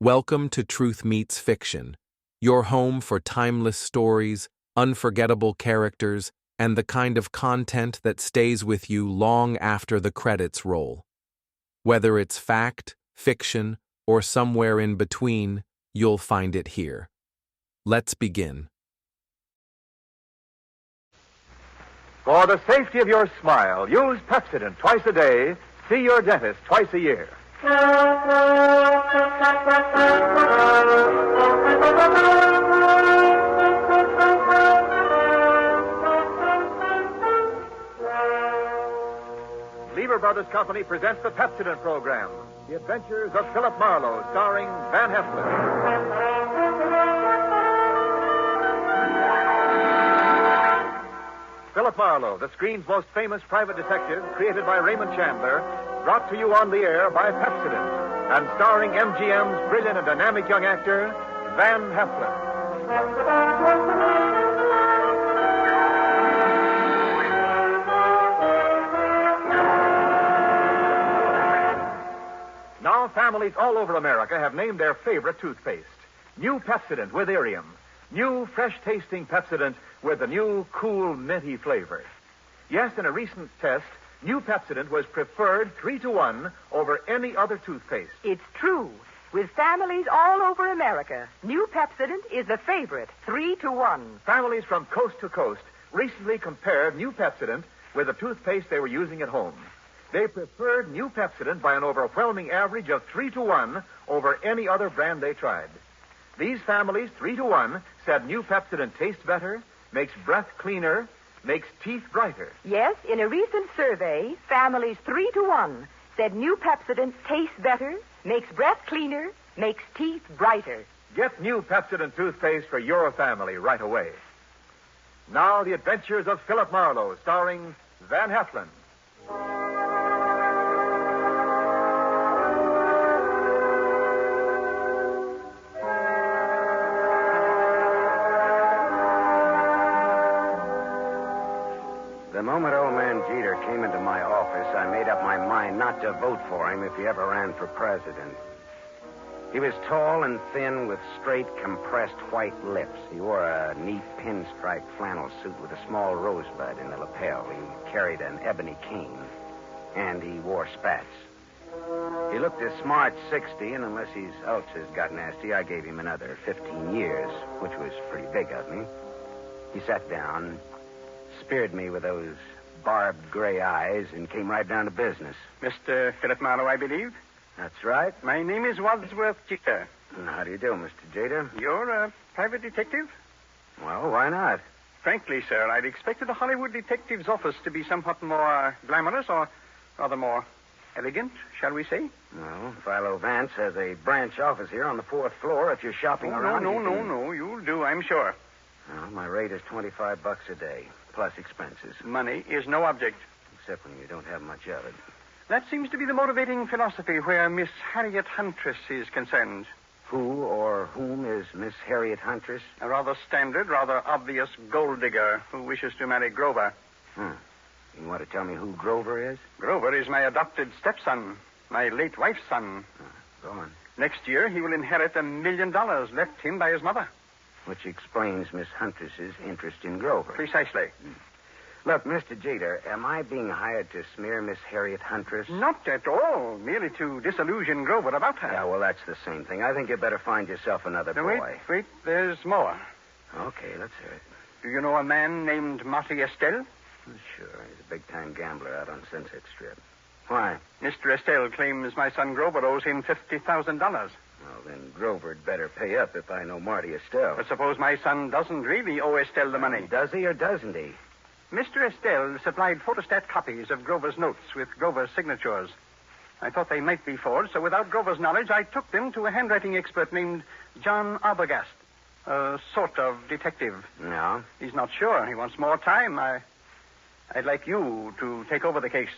Welcome to Truth Meets Fiction, your home for timeless stories, unforgettable characters, and the kind of content that stays with you long after the credits roll. Whether it's fact, fiction, or somewhere in between, you'll find it here. Let's begin. For the safety of your smile, use Pepsodent twice a day. See your dentist twice a year. Lever Brothers Company presents the Pepsodent program, The Adventures of Philip Marlowe, starring Van Heflin. Philip Marlowe, the screen's most famous private detective, created by Raymond Chandler, brought to you on the air by Pepsodent, and starring MGM's brilliant and dynamic young actor, Van Heflin. Now, families all over America have named their favorite toothpaste. New Pepsodent with Irium. New, fresh-tasting Pepsodent with a new, cool, minty flavor. Yes, in a recent test, new Pepsodent was preferred 3-to-1 over any other toothpaste. It's true. With families all over America, new Pepsodent is the favorite, 3-to-1. Families from coast to coast recently compared new Pepsodent with the toothpaste they were using at home. They preferred new Pepsodent by an overwhelming average of 3-to-1 over any other brand they tried. These families, 3-to-1, said new Pepsodent tastes better, makes breath cleaner, makes teeth brighter. Yes, in a recent survey, families 3-to-1 said new Pepsodent tastes better, makes breath cleaner, makes teeth brighter. Get new Pepsodent toothpaste for your family right away. Now, The Adventures of Philip Marlowe, starring Van Heflin. The moment old man Jeter came into my office, I made up my mind not to vote for him if he ever ran for president. He was tall and thin with straight, compressed white lips. He wore a neat pinstripe flannel suit with a small rosebud in the lapel. He carried an ebony cane, and he wore spats. He looked a smart 60, and unless his ulcers got nasty, I gave him another 15 years, which was pretty big of me. He sat down, speared me with those barbed gray eyes, and came right down to business. Mr. Philip Marlowe, I believe. That's right. My name is Wadsworth Jeter. How do you do, Mr. Jeter? You're a private detective? Well, why not? Frankly, sir, I'd expected a Hollywood detective's office to be somewhat more glamorous, or rather more elegant, shall we say? Well, Philo Vance has a branch office here on the 4th floor. If you're shopping around... No. You'll do, I'm sure. Well, my rate is $25 a day, plus expenses. Money is no object. Except when you don't have much of it. That seems to be the motivating philosophy where Miss Harriet Huntress is concerned. Who or whom is Miss Harriet Huntress? A rather standard, rather obvious gold digger who wishes to marry Grover. You want to tell me who Grover is? Grover is my adopted stepson, my late wife's son. Go on. Next year, he will inherit $1 million left him by his mother. Which explains Miss Huntress's interest in Grover. Precisely. Look, Mr. Jeter, am I being hired to smear Miss Harriet Huntress? Not at all. Merely to disillusion Grover about her. Yeah, well, that's the same thing. I think you better find yourself another boy. Wait. There's more. Okay, let's hear it. Do you know a man named Marty Estelle? Sure. He's a big-time gambler out on Sunset Strip. Why? Mr. Estelle claims my son Grover owes him $50,000. Well, then Grover'd better pay up if I know Marty Estelle. But suppose my son doesn't really owe Estelle the money. Does he or doesn't he? Mr. Estelle supplied photostat copies of Grover's notes with Grover's signatures. I thought they might be forged, so without Grover's knowledge, I took them to a handwriting expert named John Arbogast, a sort of detective. No? He's not sure. He wants more time. I'd like you to take over the case.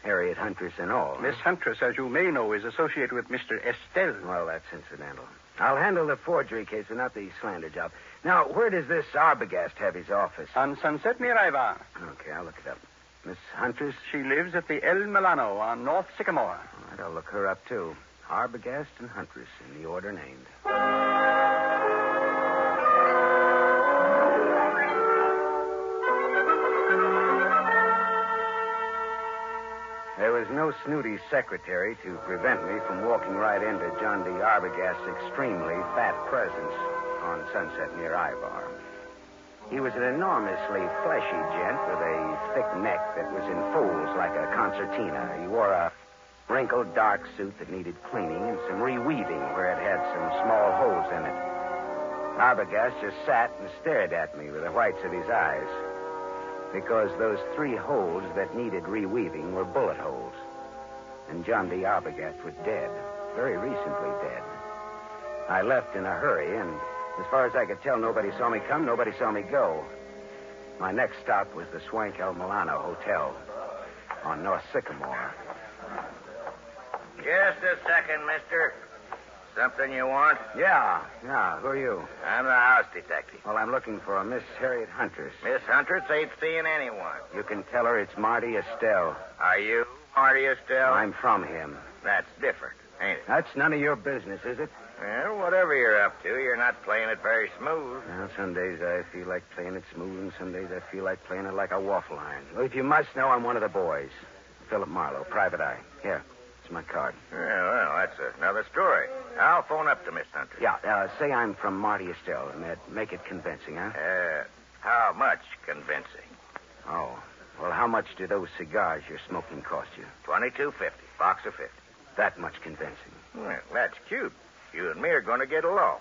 Harriet Huntress and all. Miss Huntress, as you may know, is associated with Mr. Estelle. Well, that's incidental. I'll handle the forgery case and not the slander job. Now, where does this Arbogast have his office? On Sunset near Ivar. Okay, I'll look it up. Miss Huntress? She lives at the El Milano on North Sycamore. All right, I'll look her up, too. Arbogast and Huntress in the order named. There was no snooty secretary to prevent me from walking right into John D. Arbogast's extremely fat presence on Sunset near Ivar. He was an enormously fleshy gent with a thick neck that was in folds like a concertina. He wore a wrinkled dark suit that needed cleaning and some reweaving where it had some small holes in it. Arbogast just sat and stared at me with the whites of his eyes, because those 3 holes that needed reweaving were bullet holes. And John D. Arbogast was dead, very recently dead. I left in a hurry, and as far as I could tell, nobody saw me come, nobody saw me go. My next stop was the Swank El Milano Hotel on North Sycamore. Just a second, mister. Something you want? Yeah. Who are you? I'm the house detective. Well, I'm looking for a Miss Harriet Huntress. Miss Huntress ain't seeing anyone. You can tell her it's Marty Estelle. Are you Marty Estelle? I'm from him. That's different, ain't it? That's none of your business, is it? Well, whatever you're up to, you're not playing it very smooth. Well, some days I feel like playing it smooth, and some days I feel like playing it like a waffle iron. Well, if you must know, I'm one of the boys. Philip Marlowe, private eye. Here, it's my card. Yeah, well, that's another story. I'll phone up to Miss Huntress. Yeah, say I'm from Marty Estelle, and make it convincing, huh? How much convincing? Oh, well, how much do those cigars you're smoking cost you? $22.50, box of 50. That much convincing. Well, that's cute. You and me are going to get along.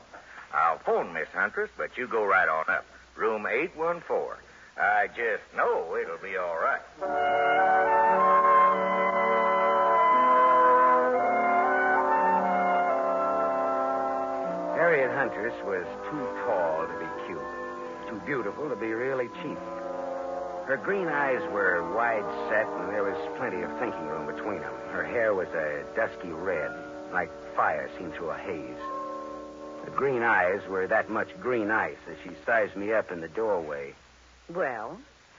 I'll phone Miss Huntress, but you go right on up. Room 814. I just know it'll be all right. Harriet Huntress was too tall to be cute, too beautiful to be really cheap. Her green eyes were wide set, and there was plenty of thinking room between them. Her hair was a dusky red, like fire seen through a haze. The green eyes were that much green ice as she sized me up in the doorway. Well,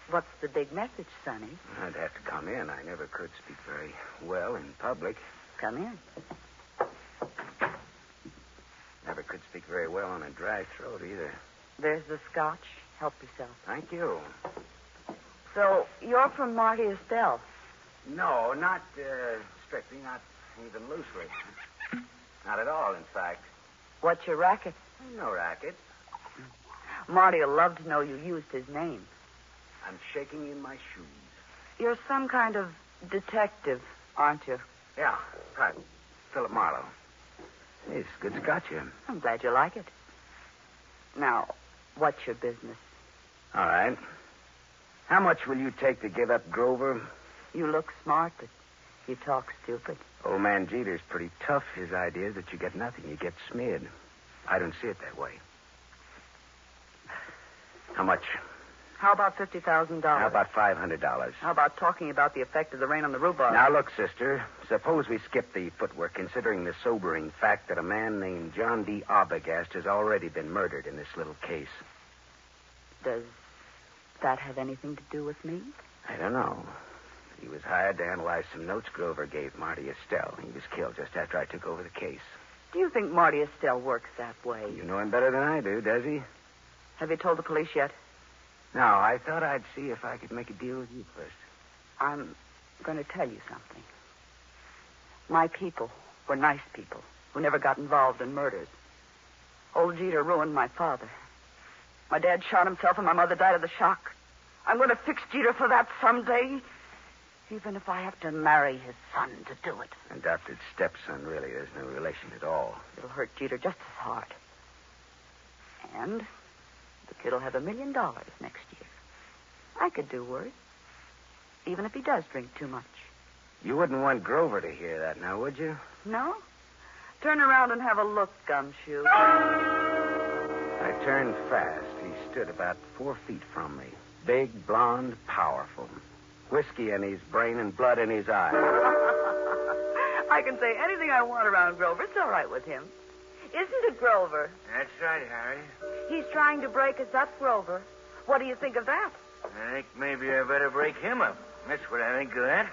what's the big message, Sonny? I'd have to come in. I never could speak very well in public. Come in. Never could speak very well on a dry throat either. There's the scotch. Help yourself. Thank you. So, you're from Marty Estelle. No, not strictly, not even loosely. Not at all, in fact. What's your racket? No racket. Marty will love to know you used his name. I'm shaking in my shoes. You're some kind of detective, aren't you? Yeah, right. Philip Marlowe. Hey, it's good scotch here. I'm glad you like it. Now, what's your business? All right. How much will you take to give up Grover? You look smart, but you talk stupid. Old man Jeter's pretty tough. His idea is that you get nothing. You get smeared. I don't see it that way. How much? How about $50,000? How about $500? How about talking about the effect of the rain on the rhubarb? Now, look, sister. Suppose we skip the footwork, considering the sobering fact that a man named John D. Arbogast has already been murdered in this little case. Does that have anything to do with me? I don't know. He was hired to analyze some notes Grover gave Marty Estelle. He was killed just after I took over the case. Do you think Marty Estelle works that way? You know him better than I do, does he? Have you told the police yet? No, I thought I'd see if I could make a deal with you first. I'm going to tell you something. My people were nice people who never got involved in murders. Old Jeter ruined my father. My dad shot himself and my mother died of the shock. I'm going to fix Jeter for that someday, even if I have to marry his son to do it. Adopted stepson, really. There's no relation at all. It'll hurt Jeter just as hard. And the kid will have $1 million next year. I could do worse, even if he does drink too much. You wouldn't want Grover to hear that now, would you? No? Turn around and have a look, Gumshoe. I turned fast. He stood about 4 feet from me. Big, blonde, powerful. Whiskey in his brain and blood in his eyes. I can say anything I want around Grover. It's all right with him. Isn't it, Grover? That's right, Harry. He's trying to break us up, Grover. What do you think of that? I think maybe I better break him up. That's what I think of that.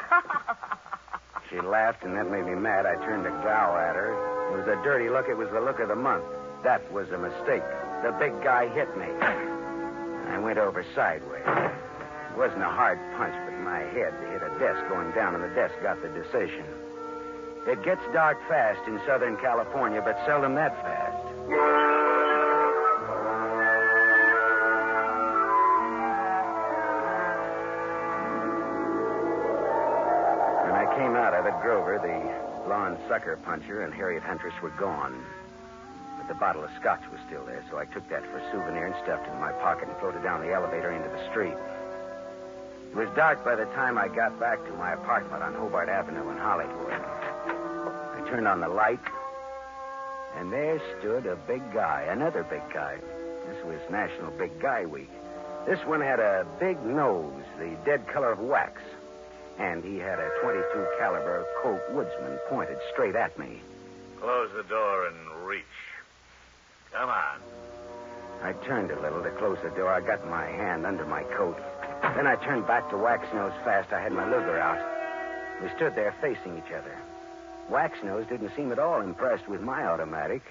She laughed, and that made me mad. I turned to glower at her. It was a dirty look. It was the look of the month. That was a mistake. The big guy hit me. I went over sideways. It wasn't a hard punch, but my head hit a desk going down, and the desk got the decision. It gets dark fast in Southern California, but seldom that fast. When I came out of it, Grover, the blonde sucker puncher, and Harriet Huntress were gone. But the bottle of scotch was still there, so I took that for a souvenir and stuffed it in my pocket and floated down the elevator into the street. It was dark by the time I got back to my apartment on Hobart Avenue in Hollywood. I turned on the light, and there stood a big guy, another big guy. This was National Big Guy Week. This one had a big nose, the dead color of wax, and he had a .22 caliber Colt Woodsman pointed straight at me. Close the door and reach. Come on. I turned a little to close the door. I got my hand under my coat. Then I turned back to Wax-Nose fast. I had my Luger out. We stood there facing each other. Wax-Nose didn't seem at all impressed with my automatic.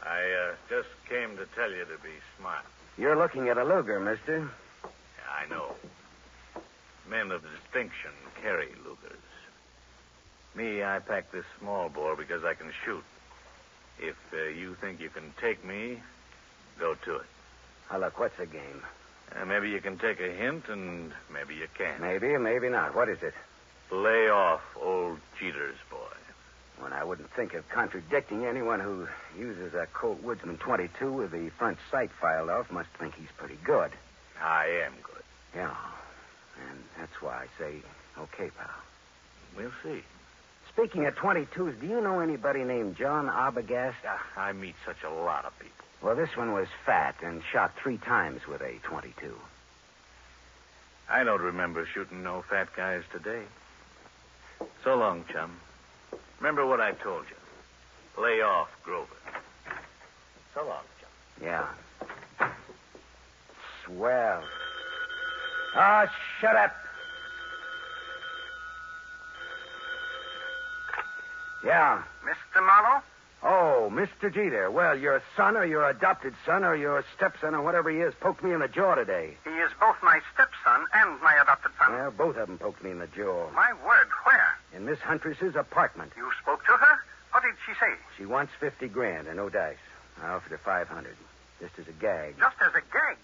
I just came to tell you to be smart. You're looking at a Luger, mister. Yeah, I know. Men of distinction carry Lugers. Me, I pack this small bore because I can shoot. If you think you can take me, go to it. Now, look, what's the game? Maybe you can take a hint, and maybe you can't. Maybe, maybe not. What is it? Lay off old Jeter's boy. Well, I wouldn't think of contradicting. Anyone who uses a Colt Woodsman .22 with the front sight filed off must think he's pretty good. I am good. Yeah, and that's why I say, okay, pal. We'll see. Speaking of .22s, do you know anybody named John Arbogast? I meet such a lot of people. Well, this one was fat and shot 3 times with a .22. I don't remember shooting no fat guys today. So long, chum. Remember what I told you. Lay off Grover. So long, chum. Yeah. Swell. Oh, shut up. Yeah. Mr. Marlowe? Oh, Mr. Jeter. Well, your son or your adopted son or your stepson or whatever he is poked me in the jaw today. He is both my stepson and my adopted son. Well, both of them poked me in the jaw. My word, where? In Miss Huntress's apartment. You spoke to her? What did she say? She wants $50,000 and no dice. I offered her $500, just as a gag. Just as a gag.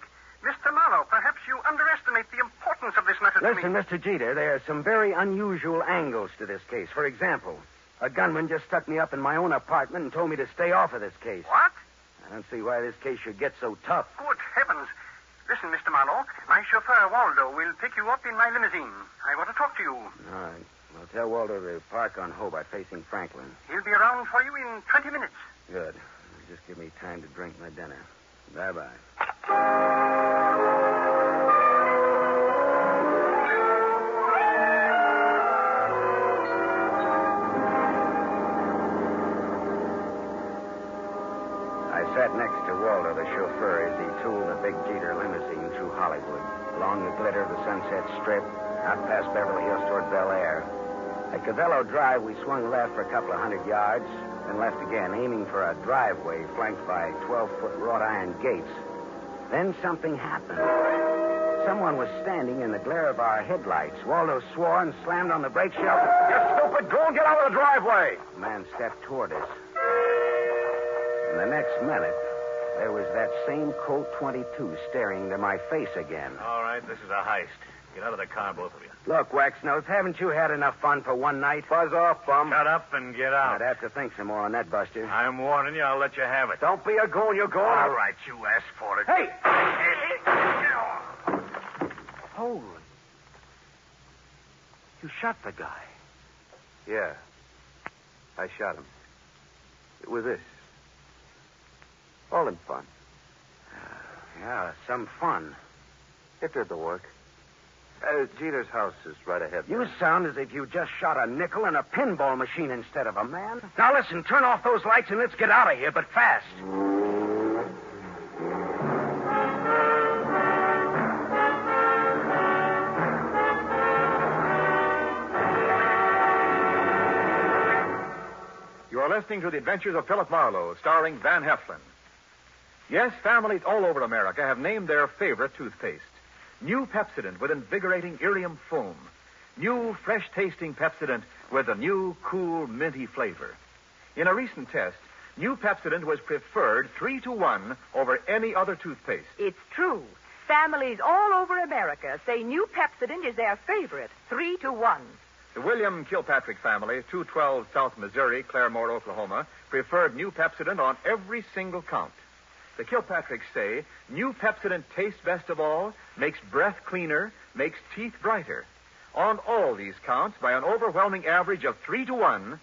Mr. Marlowe, perhaps you underestimate the importance of this matter to me. Listen, Mr. Jeter, there are some very unusual angles to this case. For example, a gunman just stuck me up in my own apartment and told me to stay off of this case. What? I don't see why this case should get so tough. Good heavens. Listen, Mr. Marlowe, my chauffeur, Waldo, will pick you up in my limousine. I want to talk to you. All right. Well, tell Waldo to park on Hobart facing Franklin. He'll be around for you in 20 minutes. Good. Just give me time to drink my dinner. Bye-bye. I sat next to Waldo, the chauffeur, as he tooled the big Jeter limousine through Hollywood, along the glitter of the Sunset Strip, out past Beverly Hills toward Bel Air. At Cavello Drive, we swung left for a couple of 100 yards, then left again, aiming for a driveway flanked by 12-foot wrought iron gates. Then something happened. Someone was standing in the glare of our headlights. Waldo swore and slammed on the brake shell. You stupid! Go and get out of the driveway! The man stepped toward us. And the next minute, there was that same Colt .22 staring into my face again. All right, this is a heist. Get out of the car, both of you. Look, Wax-Nose, haven't you had enough fun for one night? Buzz off, bum. Shut up and get out. I'd have to think some more on that, Buster. I'm warning you. I'll let you have it. Don't be a goon. You're going. All right, you asked for it. Hey! Holy. You shot the guy. Yeah. I shot him. It was this. All in fun. Yeah, some fun. It did the work. Jeter's house is right ahead. You sound as if you just shot a nickel in a pinball machine instead of a man. Now listen, turn off those lights and let's get out of here, but fast. You're listening to The Adventures of Philip Marlowe, starring Van Heflin. Yes, families all over America have named their favorite toothpaste. New Pepsodent with invigorating Irium foam. New, fresh-tasting Pepsodent with a new, cool, minty flavor. In a recent test, New Pepsodent was preferred 3-1 over any other toothpaste. It's true. Families all over America say New Pepsodent is their favorite, 3-1. The William Kilpatrick family, 212 South Missouri, Claremore, Oklahoma, preferred New Pepsodent on every single count. The Kilpatricks say New Pepsodent tastes best of all, makes breath cleaner, makes teeth brighter. On all these counts, by an overwhelming average of 3-1,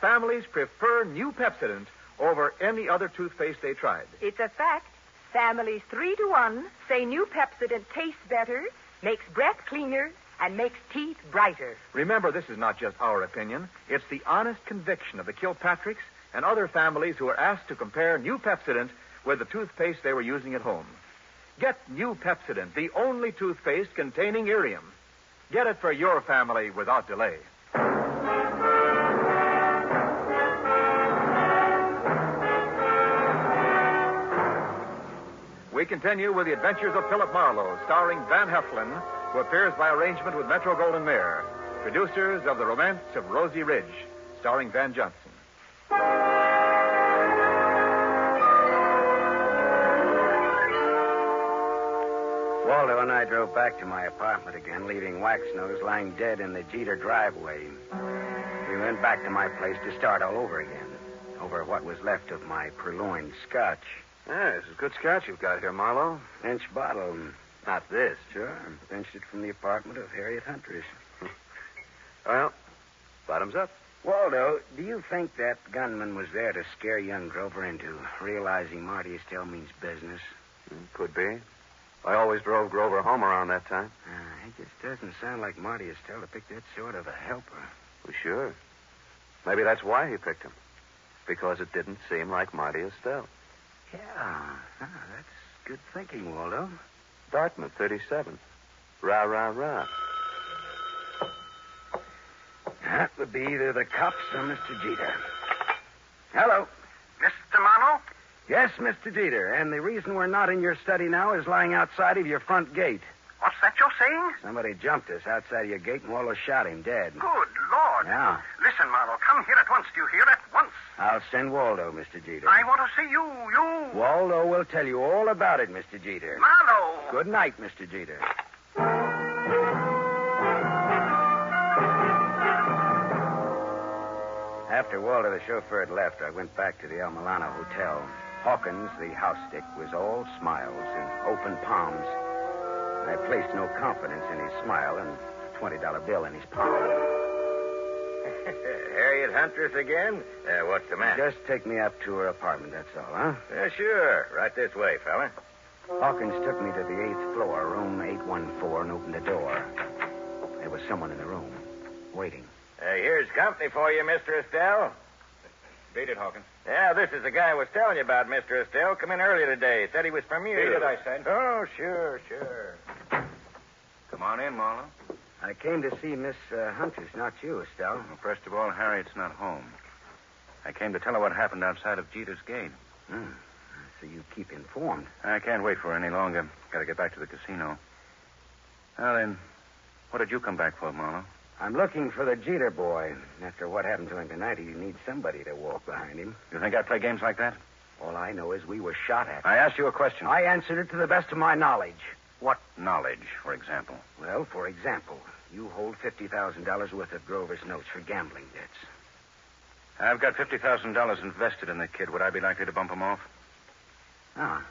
families prefer New Pepsodent over any other toothpaste they tried. It's a fact. Families 3-1 say New Pepsodent tastes better, makes breath cleaner, and makes teeth brighter. Remember, this is not just our opinion. It's the honest conviction of the Kilpatricks and other families who were asked to compare New Pepsodent with the toothpaste they were using at home. Get New Pepsodent, the only toothpaste containing Irium. Get it for your family without delay. We continue with The Adventures of Philip Marlowe, starring Van Heflin, who appears by arrangement with Metro-Goldwyn-Mayer, producers of The Romance of Rosie Ridge, starring Van Johnson. Waldo and I drove back to my apartment again, leaving Waxnose lying dead in the Jeter driveway. We went back to my place to start all over again, over what was left of my purloined scotch. Yeah, this is good scotch you've got here, Marlowe. Inch bottle. Not this. Sure. Pinched it from the apartment of Harriet Huntress. Well, bottoms up. Waldo, do you think that gunman was there to scare young Grover into realizing Marty Estelle means business? Could be. I always drove Grover home around that time. It just doesn't sound like Marty Estelle to pick that sort of a helper. Well, sure. Maybe that's why he picked him. Because it didn't seem like Marty Estelle. Yeah, that's good thinking, Waldo. Dartmouth, 37. Rah, rah, rah. That would be either the cops or Mr. Jeter. Hello. Mr. Marlowe? Yes, Mr. Jeter. And the reason we're not in your study now is lying outside of your front gate. What's that you're saying? Somebody jumped us outside of your gate and Waldo shot him dead. Good Lord. Yeah. Listen, Marlowe, come here at once. Do you hear? At once. I'll send Waldo, Mr. Jeter. I want to see you. Waldo will tell you all about it, Mr. Jeter. Marlowe. Good night, Mr. Jeter. After Waldo, the chauffeur, had left, I went back to the El Milano Hotel. Hawkins, the house stick, was all smiles and open palms. I placed no confidence in his smile and a $20 bill in his palm. Harriet Huntress again? What's the matter? Just take me up to her apartment, that's all, huh? Sure. Right this way, fella. Hawkins took me to the 8th floor, room 814, and opened the door. There was someone in the room, waiting. Here's company for you, Mr. Estelle. Beat it, Hawkins. Yeah, this is the guy I was telling you about, Mr. Estelle. Come in earlier today. Said he was from you. Beat it, I said. Oh, sure. Come on in, Marlowe. I came to see Miss Huntress, not you, Estelle. Well, first of all, Harriet's not home. I came to tell her what happened outside of Jeter's gate. So you keep informed. I can't wait for her any longer. Got to get back to the casino. Well, then, what did you come back for, Marlowe? I'm looking for the Jeter boy. After what happened to him tonight, he needs somebody to walk behind him. You think I play games like that? All I know is we were shot at. I asked you a question. I answered it to the best of my knowledge. What knowledge, for example? Well, for example, you hold $50,000 worth of Grover's notes for gambling debts. I've got $50,000 invested in the kid. Would I be likely to bump him off? Ah,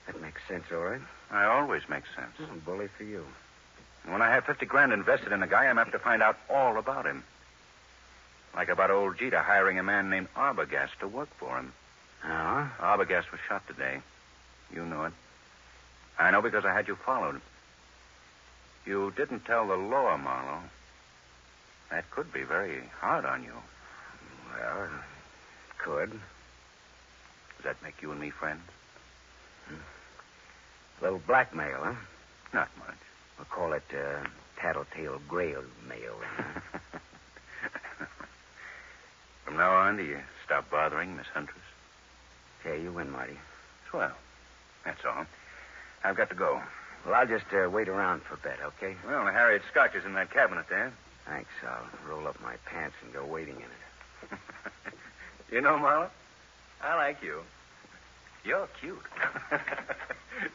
that makes sense, all right. I always make sense. Bully for you. When I have $50,000 invested in a guy, I'm apt to find out all about him. Like about old Jeter hiring a man named Arbogast to work for him. Oh? Arbogast was shot today. You know it. I know because I had you followed. You didn't tell the law, Marlowe. That could be very hard on you. Well, it could. Does that make you and me friends? A little blackmail, huh? Not much. We'll call it tattletale grail mail. From now on do you stop bothering Miss Huntress? Okay, you win, Marty. Swell. That's all. I've got to go. Well, I'll just wait around for a bit, okay? Well, Harriet's scotch is in that cabinet there. Thanks. I'll roll up my pants and go waiting in it. You know, Marlowe, I like you. You're cute.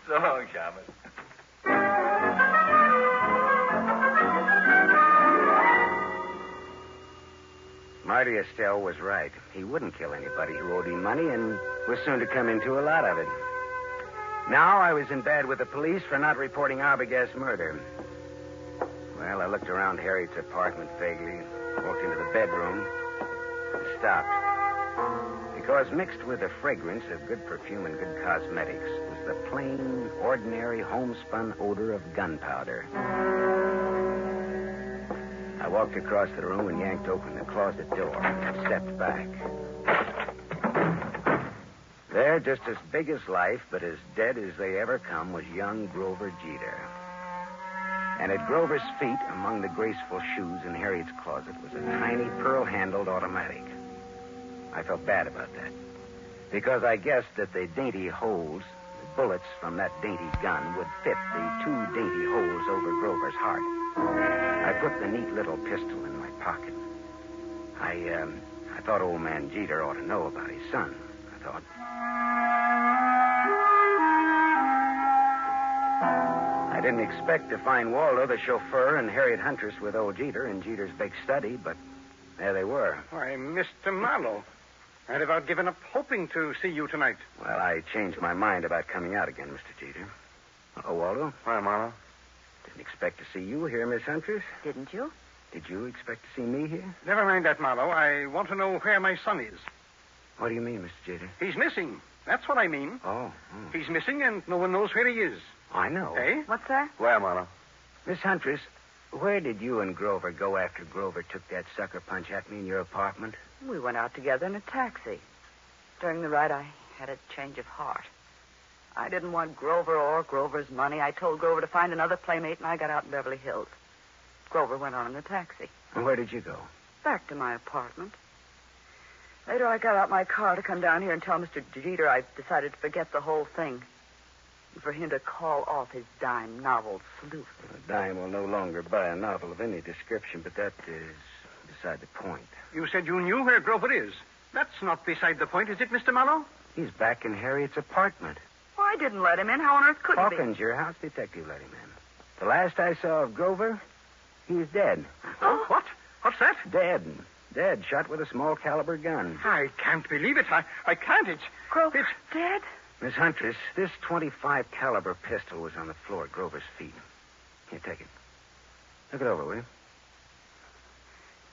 So long, Shaman. Marty Estelle was right. He wouldn't kill anybody who owed him money and was soon to come into a lot of it. Now I was in bed with the police for not reporting Arbogast's murder. Well, I looked around Harriet's apartment vaguely, walked into the bedroom, and stopped. Because mixed with the fragrance of good perfume and good cosmetics was the plain, ordinary, homespun odor of gunpowder. I walked across the room and yanked open the closet door and stepped back. There, just as big as life, but as dead as they ever come, was young Grover Jeter. And at Grover's feet, among the graceful shoes in Harriet's closet, was a tiny pearl-handled automatic. I felt bad about that, because I guessed that the dainty holes, the bullets from that dainty gun, would fit the 2 dainty holes over Grover's heart. I put the neat little pistol in my pocket. I thought old man Jeter ought to know about his son, I thought. I didn't expect to find Waldo, the chauffeur, and Harriet Huntress with old Jeter in Jeter's big study, but there they were. Why, Mr. Marlowe, I'd about given up hoping to see you tonight. Well, I changed my mind about coming out again, Mr. Jeter. Hello, Waldo. Hi, Marlowe. Didn't expect to see you here, Miss Huntress. Didn't you? Did you expect to see me here? Never mind that, Marlowe. I want to know where my son is. What do you mean, Mr. Jeter? He's missing. That's what I mean. Oh. He's missing, and no one knows where he is. I know. Eh? What's that? Where, Marlowe? Miss Huntress, where did you and Grover go after Grover took that sucker punch at me in your apartment? We went out together in a taxi. During the ride, I had a change of heart. I didn't want Grover or Grover's money. I told Grover to find another playmate, and I got out in Beverly Hills. Grover went on in the taxi. And where did you go? Back to my apartment. Later, I got out my car to come down here and tell Mr. Jeter I decided to forget the whole thing. And for him to call off his dime novel, Sleuth. A dime will no longer buy a novel of any description, but that is beside the point. You said you knew where Grover is. That's not beside the point, is it, Mr. Marlowe? He's back in Harriet's apartment. Well, I didn't let him in. How on earth could he be? Hawkins, your house detective, let him in. The last I saw of Grover, he was dead. Oh, what? What's that? Dead, shot with a small caliber gun. I can't believe it. I can't. Grover dead? Miss Huntress, this .25 caliber pistol was on the floor at Grover's feet. Here, take it. Look it over, will you?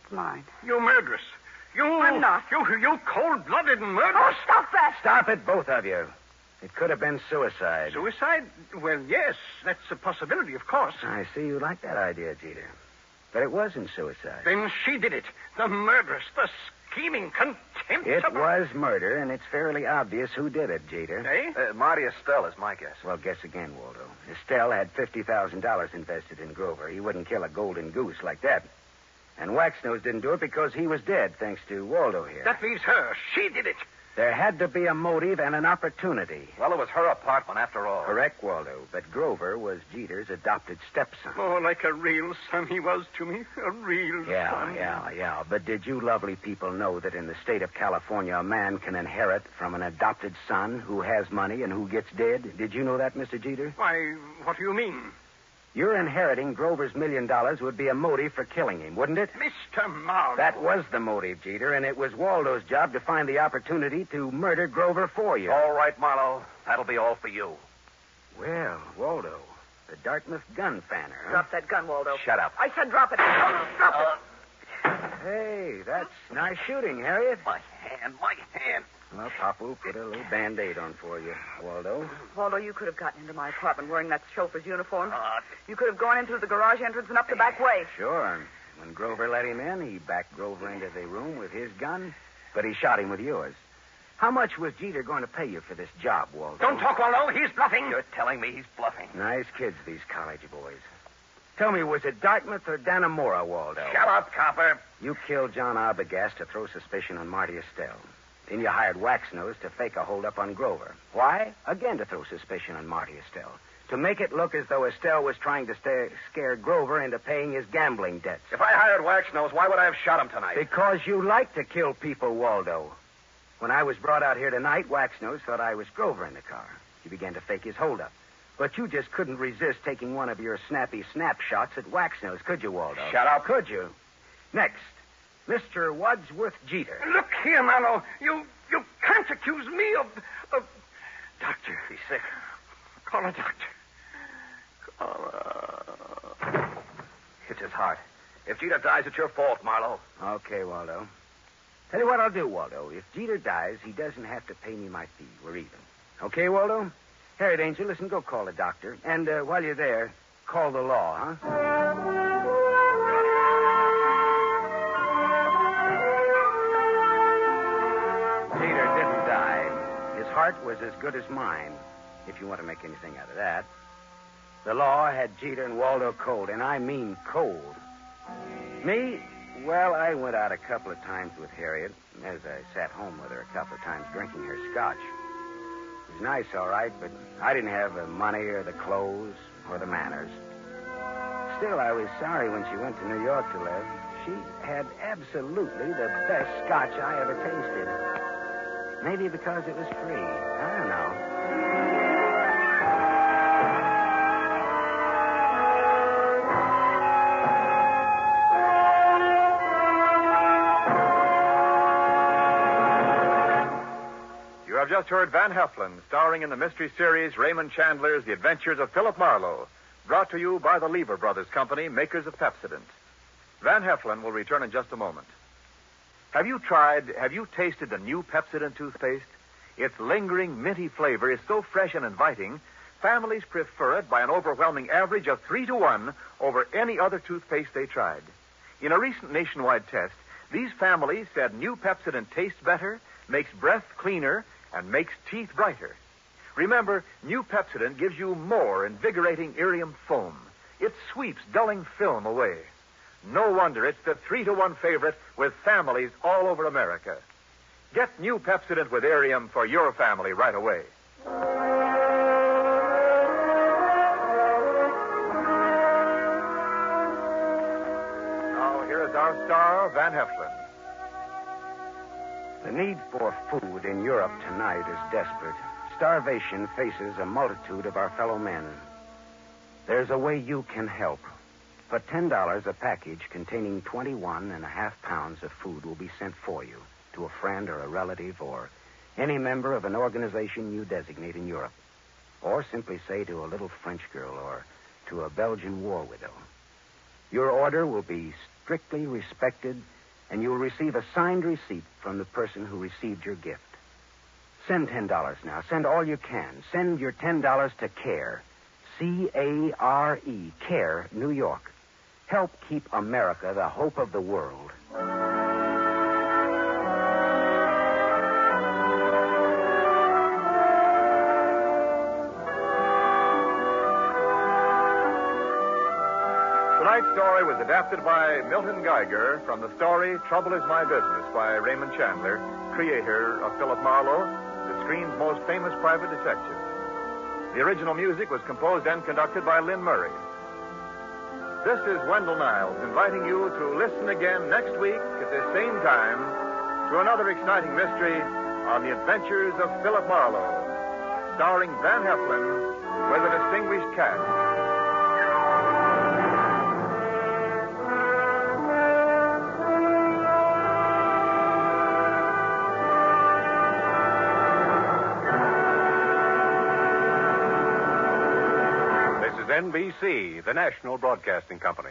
It's mine. You murderess. I'm not. You cold-blooded murderess. Oh, stop that! Stop it, both of you. It could have been suicide. Suicide? Well, yes, that's a possibility, of course. I see you like that idea, Jeter. But it wasn't suicide. Then she did it. The murderess, the scheming, contemptible... It was murder, and it's fairly obvious who did it, Jeter. Eh? Marty Estelle is my guess. Well, guess again, Waldo. Estelle had $50,000 invested in Grover. He wouldn't kill a golden goose like that. And Waxnose didn't do it because he was dead, thanks to Waldo here. That leaves her. She did it. There had to be a motive and an opportunity. Well, it was her apartment after all. Correct, Waldo. But Grover was Jeter's adopted stepson. Oh, like a real son he was to me. A real son. Yeah. But did you lovely people know that in the state of California, a man can inherit from an adopted son who has money and who gets dead? Did you know that, Mr. Jeter? Why, what do you mean? Your inheriting Grover's $1 million would be a motive for killing him, wouldn't it? Mr. Marlowe. That was the motive, Jeter, and it was Waldo's job to find the opportunity to murder Grover for you. All right, Marlowe. That'll be all for you. Well, Waldo, the Dartmouth gun fanner, huh? Drop that gun, Waldo. Shut up. I said drop it. Drop it. Hey, that's nice shooting, Harriet. My hand. Well, Papu put a little Band-Aid on for you, Waldo. Waldo, you could have gotten into my apartment wearing that chauffeur's uniform. You could have gone in through the garage entrance and up the back way. Sure. When Grover let him in, he backed Grover into the room with his gun, but he shot him with yours. How much was Jeter going to pay you for this job, Waldo? Don't talk, Waldo. He's bluffing. You're telling me he's bluffing. Nice kids, these college boys. Tell me, was it Dartmouth or Dannemora, Waldo? Shut up, copper. You killed John Arbogast to throw suspicion on Marty Estelle. Then you hired Waxnose to fake a holdup on Grover. Why? Again to throw suspicion on Marty Estelle. To make it look as though Estelle was trying to scare Grover into paying his gambling debts. If I hired Waxnose, why would I have shot him tonight? Because you like to kill people, Waldo. When I was brought out here tonight, Waxnose thought I was Grover in the car. He began to fake his holdup. But you just couldn't resist taking one of your snappy snapshots at Waxnose, could you, Waldo? Shut up. Could you? Next, Mr. Wadsworth Jeter. Look here, Marlowe. You can't accuse me of... Doctor. He's sick. Call a doctor. It's his heart. If Jeter dies, it's your fault, Marlowe. Okay, Waldo. Tell you what I'll do, Waldo. If Jeter dies, he doesn't have to pay me my fee. We're even. Okay, Waldo? Harriet Angel, listen, go call a doctor. And while you're there, call the law, huh? Jeter didn't die. His heart was as good as mine, if you want to make anything out of that. The law had Jeter and Waldo cold, and I mean cold. Me? Well, I went out a couple of times with Harriet, as I sat home with her a couple of times drinking her scotch. It was nice, all right, but I didn't have the money or the clothes or the manners. Still, I was sorry when she went to New York to live. She had absolutely the best scotch I ever tasted. Maybe because it was free. I don't know. You have just heard Van Heflin, starring in the mystery series Raymond Chandler's The Adventures of Philip Marlowe, brought to you by the Lever Brothers Company, makers of Pepsodent. Van Heflin will return in just a moment. Have you tasted the new Pepsodent toothpaste? Its lingering, minty flavor is so fresh and inviting, families prefer it by an overwhelming average of 3-to-1 over any other toothpaste they tried. In a recent nationwide test, these families said new Pepsodent tastes better, makes breath cleaner, and makes teeth brighter. Remember, new Pepsodent gives you more invigorating irium foam. It sweeps dulling film away. No wonder it's the 3-to-1 favorite with families all over America. Get new Pepsodent with irium for your family right away. Now, here is our star, Van Heflin. The need for food in Europe tonight is desperate. Starvation faces a multitude of our fellow men. There's a way you can help. For $10, a package containing 21.5 pounds of food will be sent for you to a friend or a relative or any member of an organization you designate in Europe. Or simply say to a little French girl or to a Belgian war widow. Your order will be strictly respected, and you'll receive a signed receipt from the person who received your gift. Send $10 now. Send all you can. Send your $10 to CARE. C-A-R-E. CARE, New York. Help keep America the hope of the world. Tonight's story was adapted by Milton Geiger from the story Trouble Is My Business by Raymond Chandler, creator of Philip Marlowe, the screen's most famous private detective. The original music was composed and conducted by Lynn Murray. This is Wendell Niles inviting you to listen again next week at this same time to another exciting mystery on the adventures of Philip Marlowe, starring Van Heflin with a distinguished cast. NBC, the national broadcasting company.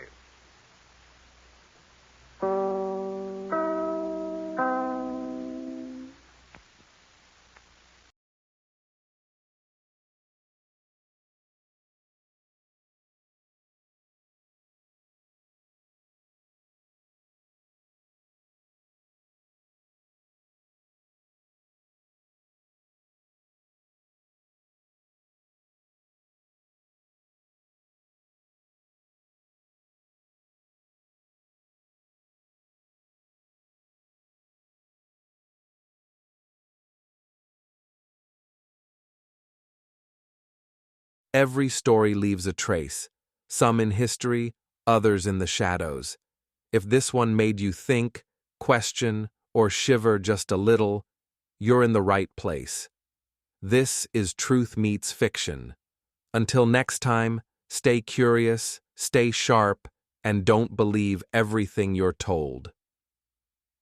Every story leaves a trace, some in history, others in the shadows. If this one made you think, question, or shiver just a little, you're in the right place. This is Truth Meets Fiction. Until next time, stay curious, stay sharp, and don't believe everything you're told.